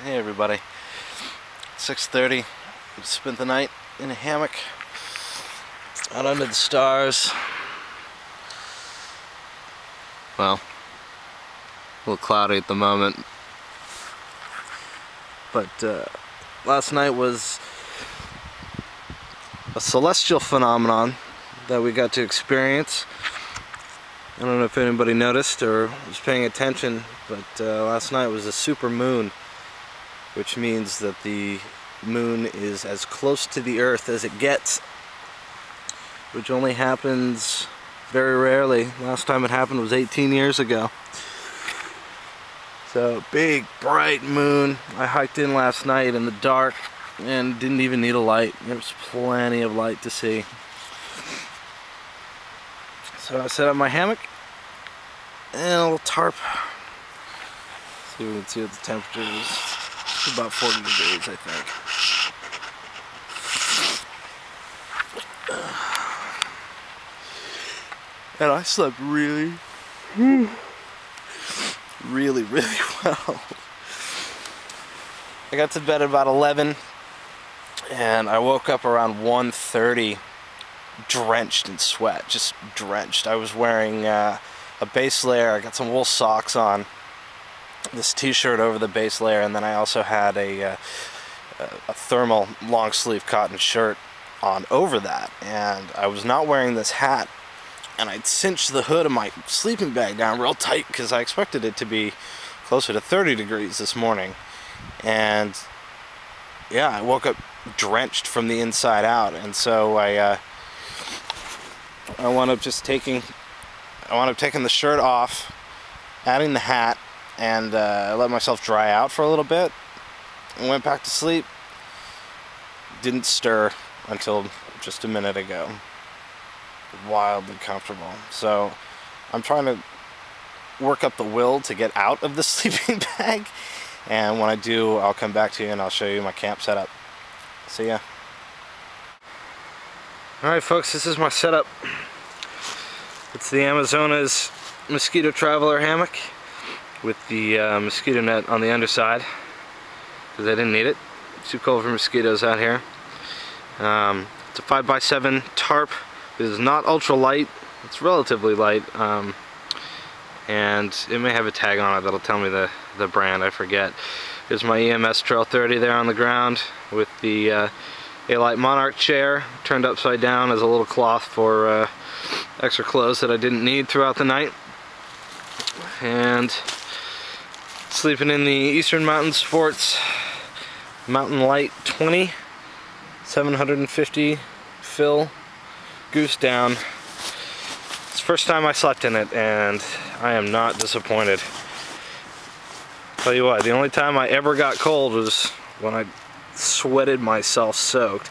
Hey everybody, 6:30. Spent the night in a hammock out under the stars. Well, a little cloudy at the moment, but last night was a celestial phenomenon that we got to experience. I don't know if anybody noticed or was paying attention, but last night was a super moon, which means that the moon is as close to the Earth as it gets, which only happens very rarely. Last time it happened was 18 years ago. So, big, bright moon. I hiked in last night in the dark and didn't even need a light. There was plenty of light to see. So I set up my hammock and a little tarp. See if we can see what the temperature is. It's about 40 degrees, I think. And I slept really well. I got to bed at about 11 and I woke up around 1:30 drenched in sweat, just drenched. I was wearing a base layer. I got some wool socks on, this t-shirt over the base layer, and then I also had a thermal long sleeve cotton shirt on over that, and I was not wearing this hat, and I'd cinched the hood of my sleeping bag down real tight because I expected it to be closer to 30 degrees this morning. And yeah, I woke up drenched from the inside out, and so I wound up taking the shirt off, adding the hat, and let myself dry out for a little bit, and went back to sleep. Didn't stir until just a minute ago. Wildly comfortable. So I'm trying to work up the will to get out of the sleeping bag, and when I do, I'll come back to you and I'll show you my camp setup. See ya. Alright folks, this is my setup. It's the Amazona's Mosquito Traveler hammock with the mosquito net on the underside because I didn't need it. It's too cold for mosquitoes out here. It's a 5x7 tarp. It is not ultra light. It's relatively light, and it may have a tag on it that'll tell me the brand. I forget. There's my EMS Trail 30 there on the ground with the A-Light Monarch chair turned upside down as a little cloth for extra clothes that I didn't need throughout the night. And sleeping in the Eastern Mountain Sports Mountain Light 20 750 fill goose down. It's the first time I slept in it, and I am not disappointed. Tell you what, the only time I ever got cold was when I sweated myself soaked,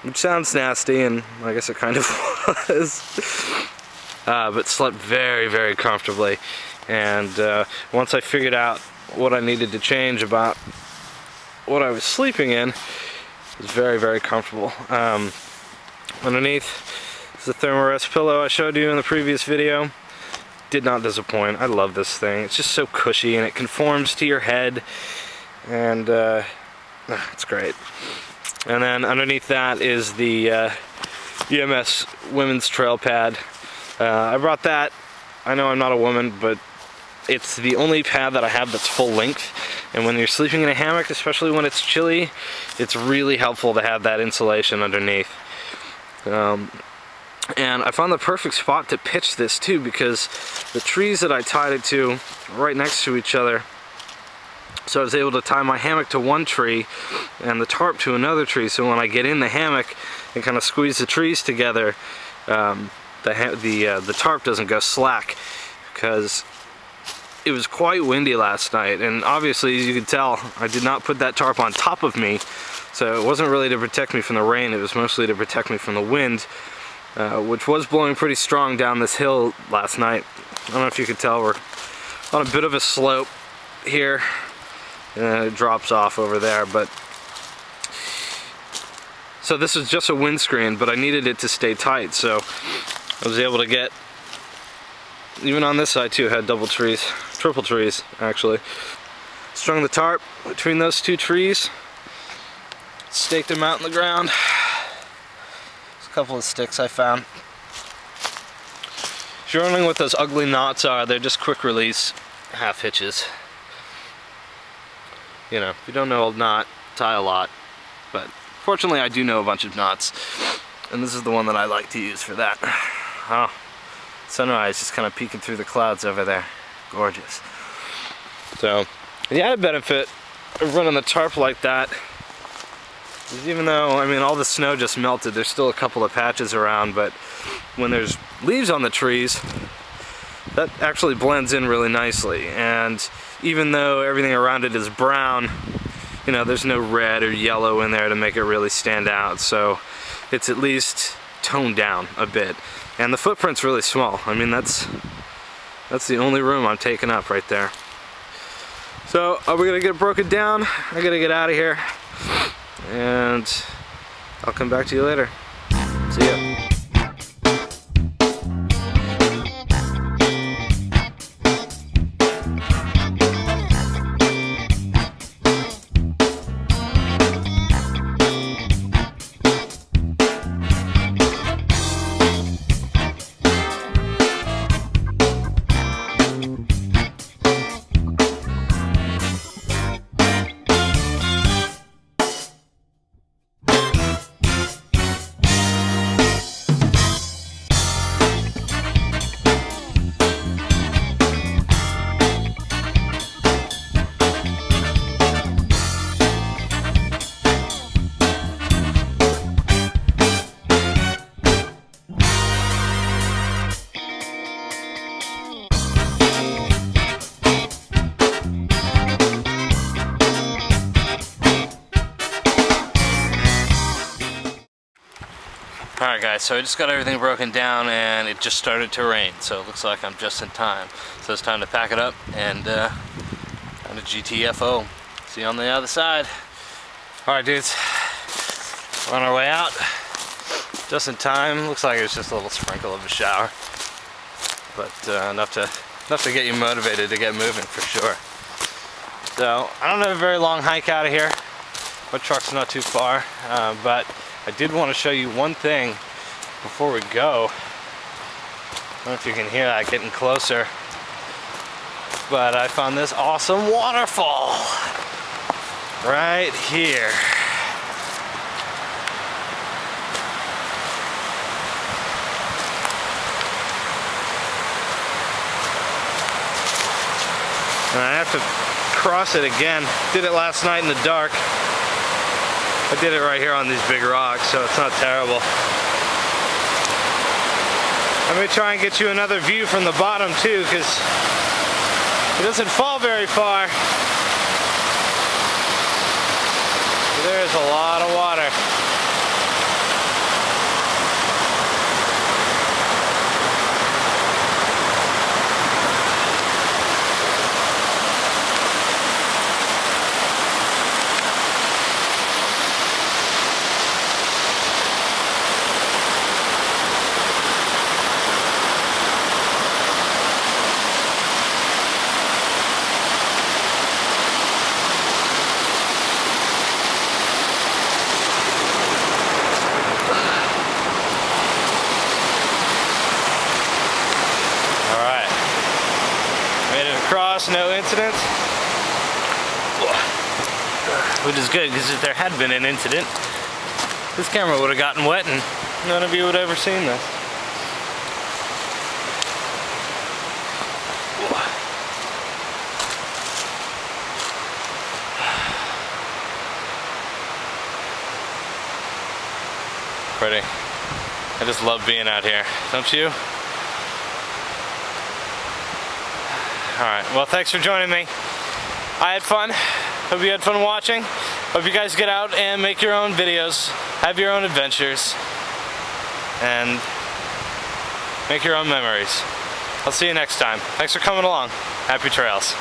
which sounds nasty, and I guess it kind of was. But slept very comfortably, and once I figured out what I needed to change about what I was sleeping in, it was very comfortable. Underneath is the Thermarest pillow I showed you in the previous video. Did not disappoint. I love this thing. It's just so cushy, and it conforms to your head, and it's great. And then underneath that is the EMS Women's Trail Pad. I brought that. I know I'm not a woman, but it's the only pad that I have that's full length, and when you're sleeping in a hammock, especially when it's chilly, it's really helpful to have that insulation underneath. And I found the perfect spot to pitch this too, because the trees that I tied it to are right next to each other. So I was able to tie my hammock to one tree and the tarp to another tree, so when I get in the hammock and kind of squeeze the trees together, the tarp doesn't go slack, because it was quite windy last night, and obviously, as you can tell, I did not put that tarp on top of me, so it wasn't really to protect me from the rain, it was mostly to protect me from the wind, which was blowing pretty strong down this hill last night. I don't know if you could tell, we're on a bit of a slope here, and it drops off over there, but so this is just a windscreen, but I needed it to stay tight, so I was able to get, even on this side too, had double trees, triple trees actually. Strung the tarp between those two trees, staked them out in the ground. There's a couple of sticks I found. If you're wondering what those ugly knots are, they're just quick release half hitches. You know, if you don't know a knot, tie a lot, but fortunately I do know a bunch of knots, and this is the one that I like to use for that. Oh, sunrise just kind of peeking through the clouds over there. Gorgeous. So, the added benefit of running the tarp like that is, even though, I mean, all the snow just melted, there's still a couple of patches around, but when there's leaves on the trees, that actually blends in really nicely. And even though everything around it is brown, you know, there's no red or yellow in there to make it really stand out. So it's at least toned down a bit. And the footprint's really small. I mean, that's the only room I'm taking up right there. So are we gonna get broken down? I gotta get out of here, and I'll come back to you later. See ya. Alright guys, so I just got everything broken down and it just started to rain, so it looks like I'm just in time. So it's time to pack it up and kind of GTFO. See you on the other side. Alright dudes, we're on our way out. Just in time. Looks like it's just a little sprinkle of a shower. But enough to get you motivated to get moving for sure. So I don't have a very long hike out of here. My truck's not too far, but I did want to show you one thing before we go. I don't know if you can hear that getting closer, but I found this awesome waterfall right here. And I have to cross it again. Did it last night in the dark. I did it right here on these big rocks, so it's not terrible. Let me try and get you another view from the bottom too, because it doesn't fall very far. There's a lot of water. No incidents, which is good, because if there had been an incident, this camera would have gotten wet and none of you would have ever seen this. Pretty. I just love being out here, don't you? Alright, well thanks for joining me. I had fun. Hope you had fun watching. Hope you guys get out and make your own videos, have your own adventures, and make your own memories. I'll see you next time. Thanks for coming along. Happy trails.